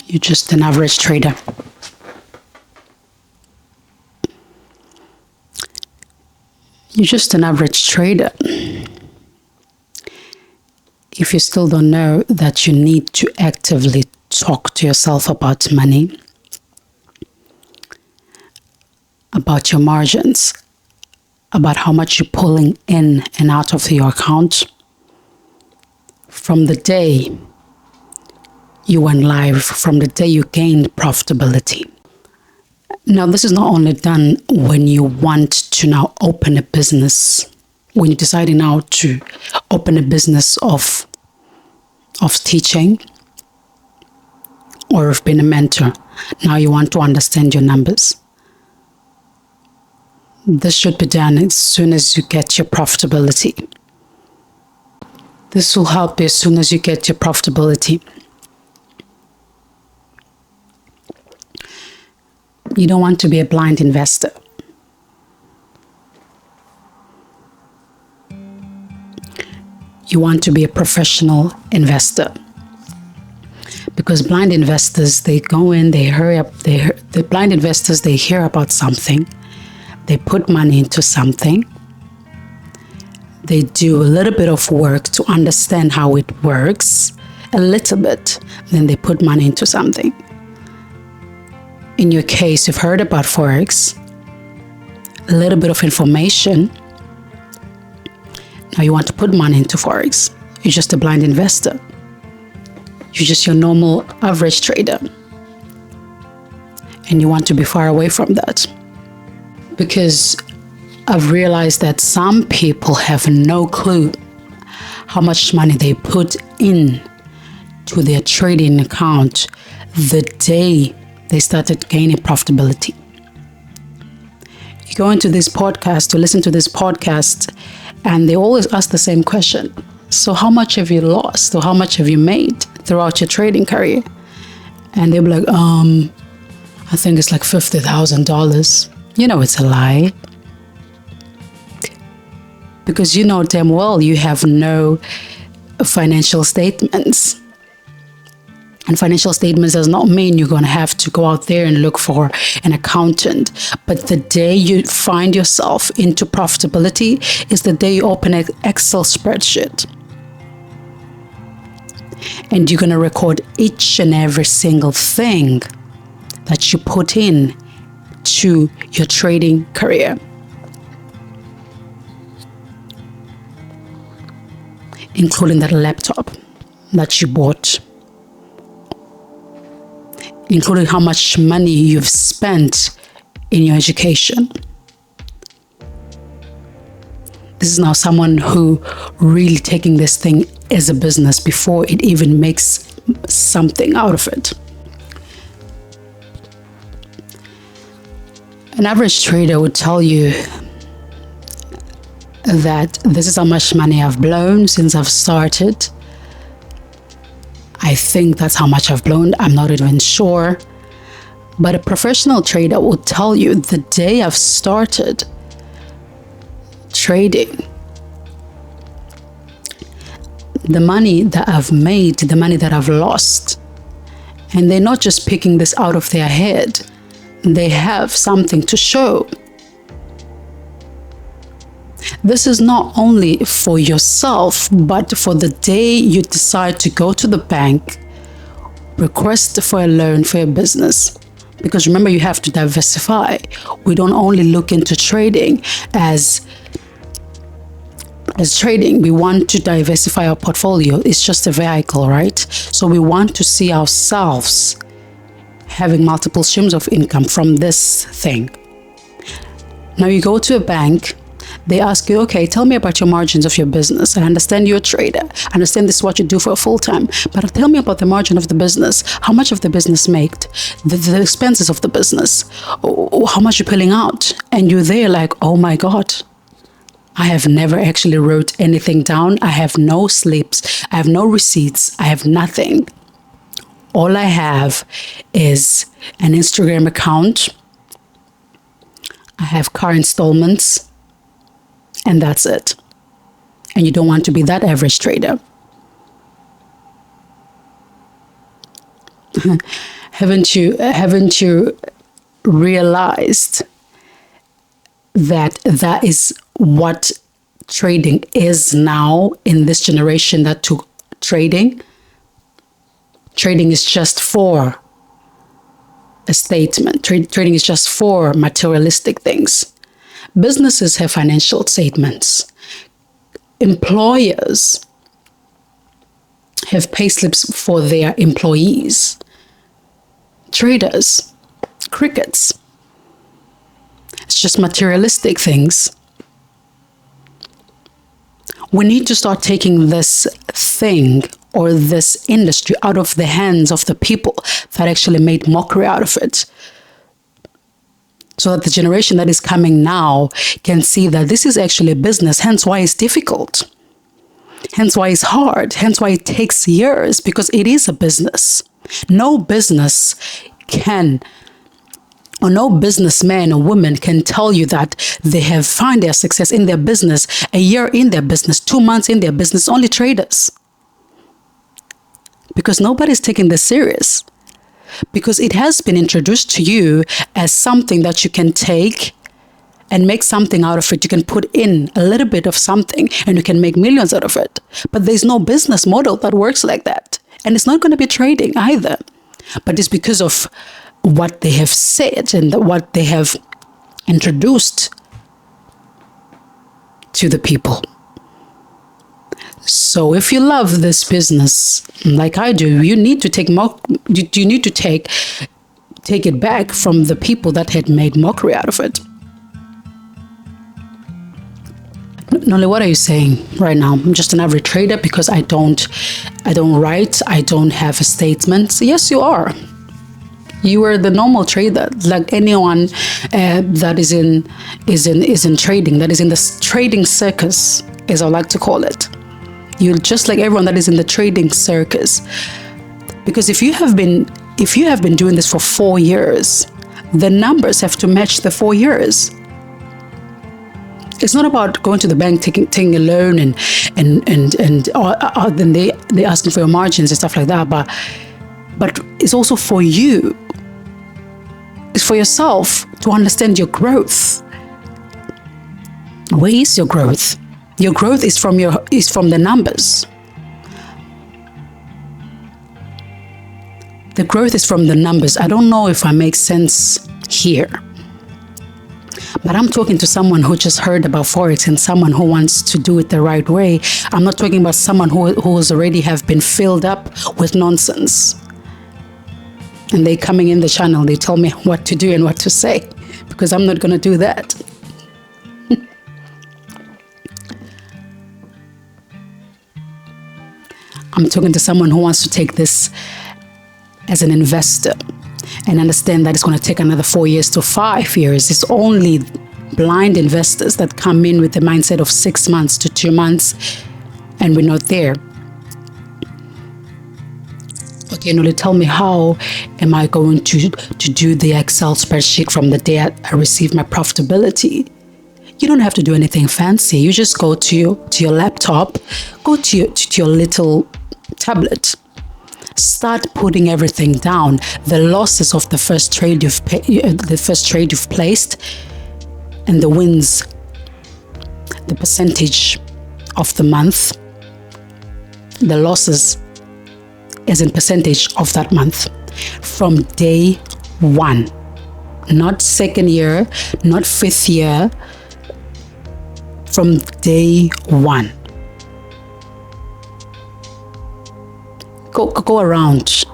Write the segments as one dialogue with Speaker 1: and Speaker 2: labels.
Speaker 1: You're just an average trader. You're just an average trader. If you still don't know that you need to actively talk to yourself about money, about your margins, about how much you're pulling in and out of your account, from the day you went live, from the day you gained profitability. Now, this is not only done when you want to now open a business, when you're deciding now to open a business of teaching, or of being a mentor. Now you want to understand your numbers. This should be done as soon as you get your profitability. This will help you as soon as you get your profitability. You don't want to be a blind investor. You want to be a professional investor. Because blind investors, they go in, they hurry up, the blind investors, they hear about something, they put money into something, they do a little bit of work to understand how it works, a little bit, then they put money into something. In your case, you've heard about Forex, a little bit of information. Now you want to put money into Forex. You're just a blind investor. You're just your normal average trader. And you want to be far away from that. Because I've realized that some people have no clue how much money they put in to their trading account the day they started gaining profitability. You go into this podcast to listen to this podcast, and they always ask the same question. So how much have you lost, or how much have you made throughout your trading career? And they'll be like, I think it's like $50,000. You know it's a lie. Because you know damn well you have no financial statements. And financial statements does not mean you're going to have to go out there and look for an accountant. But the day you find yourself into profitability is the day you open an Excel spreadsheet. And you're going to record each and every single thing that you put in to your trading career. Including that laptop that you bought. Including how much money you've spent in your education. This is now someone who really taking this thing as a business before it even makes something out of it. An average trader would tell you that this is how much money I've blown since I've started. I think that's how much I've blown. I'm not even sure. But a professional trader will tell you the day I've started trading, the money that I've made, the money that I've lost. And they're not just picking this out of their head. They have something to show. This is not only for yourself, but for the day you decide to go to the bank, request for a loan for your business. Because remember, you have to diversify. We don't only look into trading as trading. We want to diversify our portfolio. It's just a vehicle, right? So we want to see ourselves having multiple streams of income from this thing. Now you go to a bank. They ask you, okay, tell me about your margins of your business. I understand you're a trader. I understand this is what you do for a full time. But tell me about the margin of the business. How much of the business made? The expenses of the business. How much you're pulling out? And you're there like, oh my God. I have never actually wrote anything down. I have no slips. I have no receipts. I have nothing. All I have is an Instagram account. I have car installments. And that's it. And you don't want to be that average trader. Haven't you realized that that is what trading is now in this generation that took trading? Trading is just for a statement. Trading is just for materialistic things. Businesses have financial statements. Employers have payslips for their employees. Traders, crickets. It's just materialistic things. We need to start taking this thing or this industry out of the hands of the people that actually made mockery out of it, so that the generation that is coming now can see that this is actually a business, hence why it's difficult, hence why it's hard, hence why it takes years, because it is a business. No business can, or no businessman or woman can tell you that they have found their success in their business, a year in their business, 2 months in their business. Only traders. Because nobody's taking this serious. Because it has been introduced to you as something that you can take and make something out of it. You can put in a little bit of something and you can make millions out of it. But there's no business model that works like that. And it's not going to be trading either. But it's because of what they have said and what they have introduced to the people. So if you love this business like I do, you need to take take it back from the people that had made mockery out of it. Nolly, what are you saying right now? I'm just an average trader because I don't write, I don't have a statement. Yes, you are. You are the normal trader, like anyone that is in trading, that is in the trading circus, as I like to call it. You're just like everyone that is in the trading circus. Because if you have been doing this for 4 years, the numbers have to match the 4 years. It's not about going to the bank, taking a loan and then they asking for your margins and stuff like that. But it's also for you. It's for yourself to understand your growth. Where is your growth? Your growth is from the numbers. The growth is from the numbers. I don't know if I make sense here. But I'm talking to someone who just heard about Forex and someone who wants to do it the right way. I'm not talking about someone who's already have been filled up with nonsense. And they coming in the channel, they tell me what to do and what to say, because I'm not going to do that. I'm talking to someone who wants to take this as an investor and understand that it's going to take another 4 years to 5 years. It's only blind investors that come in with the mindset of 6 months to 2 months, and we're not there. Okay, Noli, tell me, how am I going to do the Excel spreadsheet from the day I receive my profitability? You don't have to do anything fancy. You just go to your laptop, go to your little tablet, start putting everything down. The losses of the first trade you've placed, and the wins, the percentage of the month, the losses as in percentage of that month from day one, not second year, not 5th year, from day one. Go around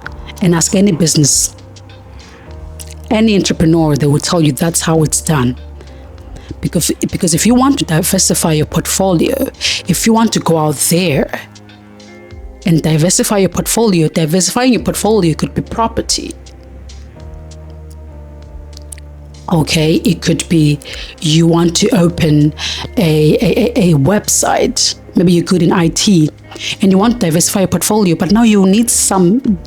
Speaker 1: and ask any business, any entrepreneur, they will tell you that's how it's done. Because if you want to diversify your portfolio, if you want to go out there and diversify your portfolio, diversifying your portfolio could be property. Okay, it could be you want to open a website. Maybe you're good in IT and you want to diversify your portfolio, but now you need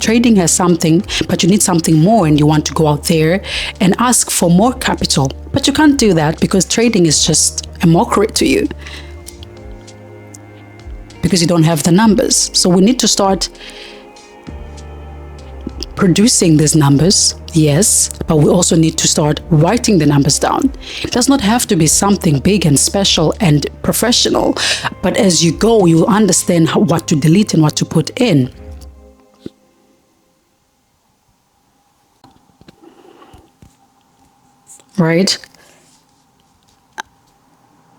Speaker 1: trading has something, but you need something more, and you want to go out there and ask for more capital. But you can't do that because trading is just a mockery to you, because you don't have the numbers. So we need to start producing these numbers, yes, but we also need to start writing the numbers down. It does not have to be something big and special and professional, but as you go, you will understand what to delete and what to put in. Right?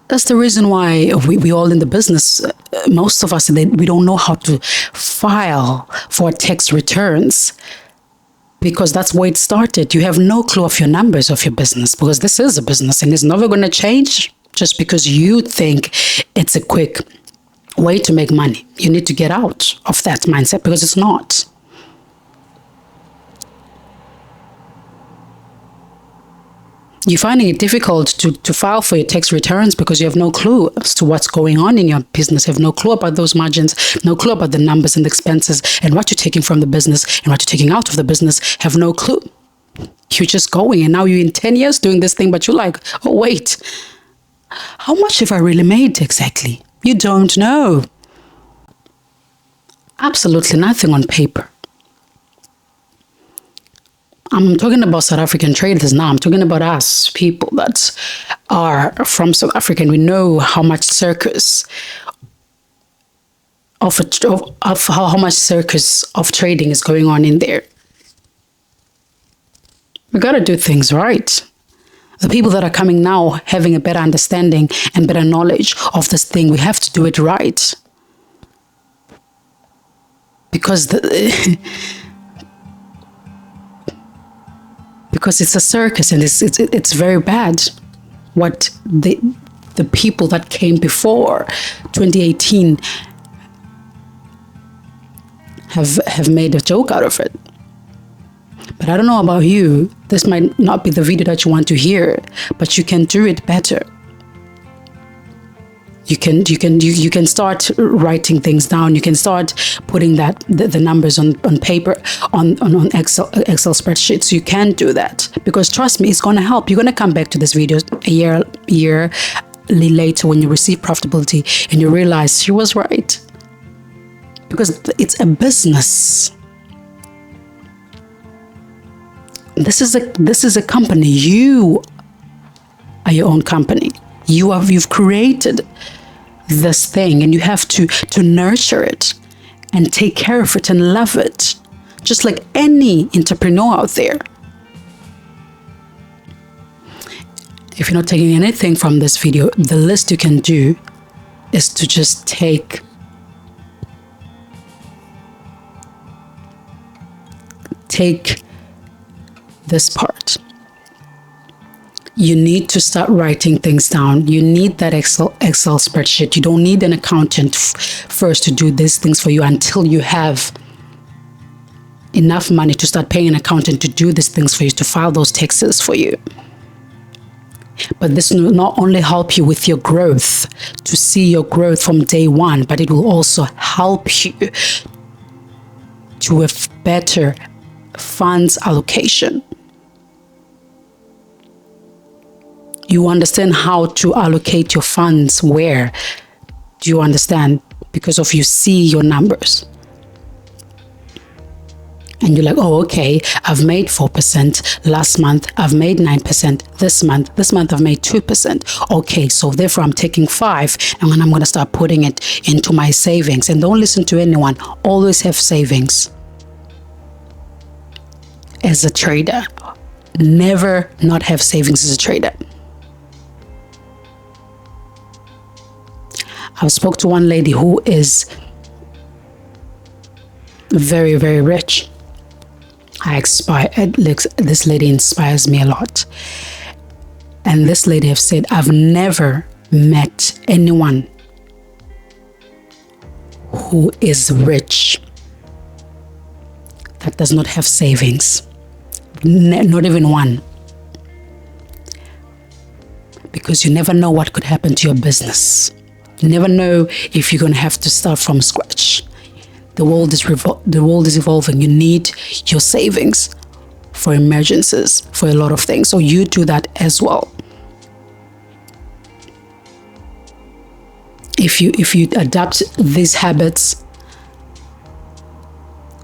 Speaker 1: That's the reason why we all in the business, most of us, we don't know how to file for tax returns, because that's where it started. You have no clue of your numbers of your business, because this is a business and it's never going to change just because you think it's a quick way to make money. You need to get out of that mindset, because it's not. You're finding it difficult to file for your tax returns because you have no clue as to what's going on in your business. You have no clue about those margins, no clue about the numbers and the expenses and what you're taking from the business and what you're taking out of the business. Have no clue. You're just going, and now you're in 10 years doing this thing, but you're like, oh, wait, how much have I really made exactly? You don't know. Absolutely nothing on paper. I'm talking about South African traders now. I'm talking about us, people that are from South Africa, and we know how much circus of how much circus of trading is going on in there. We got to do things right. The people that are coming now, having a better understanding and better knowledge of this thing, we have to do it right. Because because it's a circus, and it's very bad what the people that came before 2018 have made a joke out of it. But I don't know about you. This might not be the video that you want to hear, but you can do it better. You can start writing things down. You can start putting the numbers on paper, on Excel spreadsheets. You can do that, because trust me, it's going to help. You're going to come back to this video a year later when you receive profitability and you realize she was right, because it's a business. This is a company. You are your own company. You've created this thing, and you have to nurture it and take care of it and love it, just like any entrepreneur out there. If you're not taking anything from this video, the least you can do is to just take this part. You need to start writing things down. You need that Excel spreadsheet. You don't need an accountant first to do these things for you until you have enough money to start paying an accountant to do these things for you, to file those taxes for you. But this will not only help you with your growth, to see your growth from day one, but it will also help you to have better funds allocation. You understand how to allocate your funds where. Do you understand? Because of you see your numbers. And you're like, oh, okay, I've made 4%. Last month, I've made 9%. This month, I've made 2%. Okay, so therefore I'm taking 5%, and then I'm going to start putting it into my savings. And don't listen to anyone. Always have savings. As a trader, never not have savings as a trader. I spoke to one lady who is very, very rich. This lady inspires me a lot. And this lady have said, I've never met anyone who is rich that does not have savings. Not even one. Because you never know what could happen to your business. You never know if you're going to have to start from scratch. The world is evolving. You need your savings for emergencies, for a lot of things. So you do that as well. If you adapt these habits,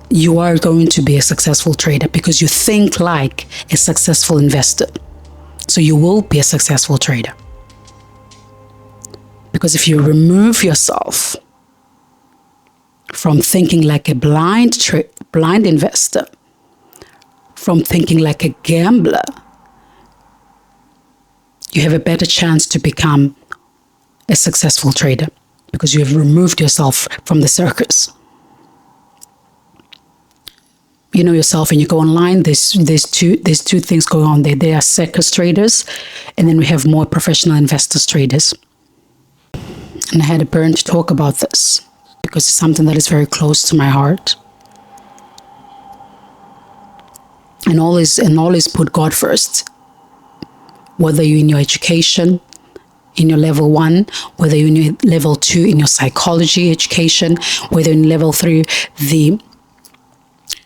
Speaker 1: you are going to be a successful trader because you think like a successful investor. So you will be a successful trader. Because if you remove yourself from thinking like a blind investor, from thinking like a gambler, you have a better chance to become a successful trader because you have removed yourself from the circus. You know yourself, and you go online, there's two things going on there. There are circus traders, and then we have more professional investors traders. And I had a burn to talk about this because it's something that is very close to my heart. And always put God first. Whether you're in your education, in your level 1, whether you're in your level 2 in your psychology education, whether in level 3,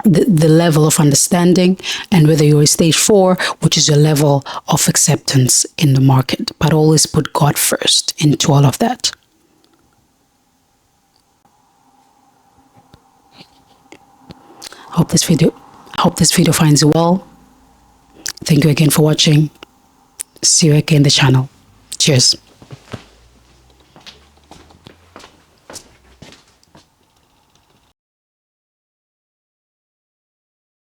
Speaker 1: the level of understanding, and whether you're in stage 4, which is your level of acceptance in the market. But always put God first into all of that. Hope this video finds you well. Thank you again for watching. See you again in the channel. Cheers.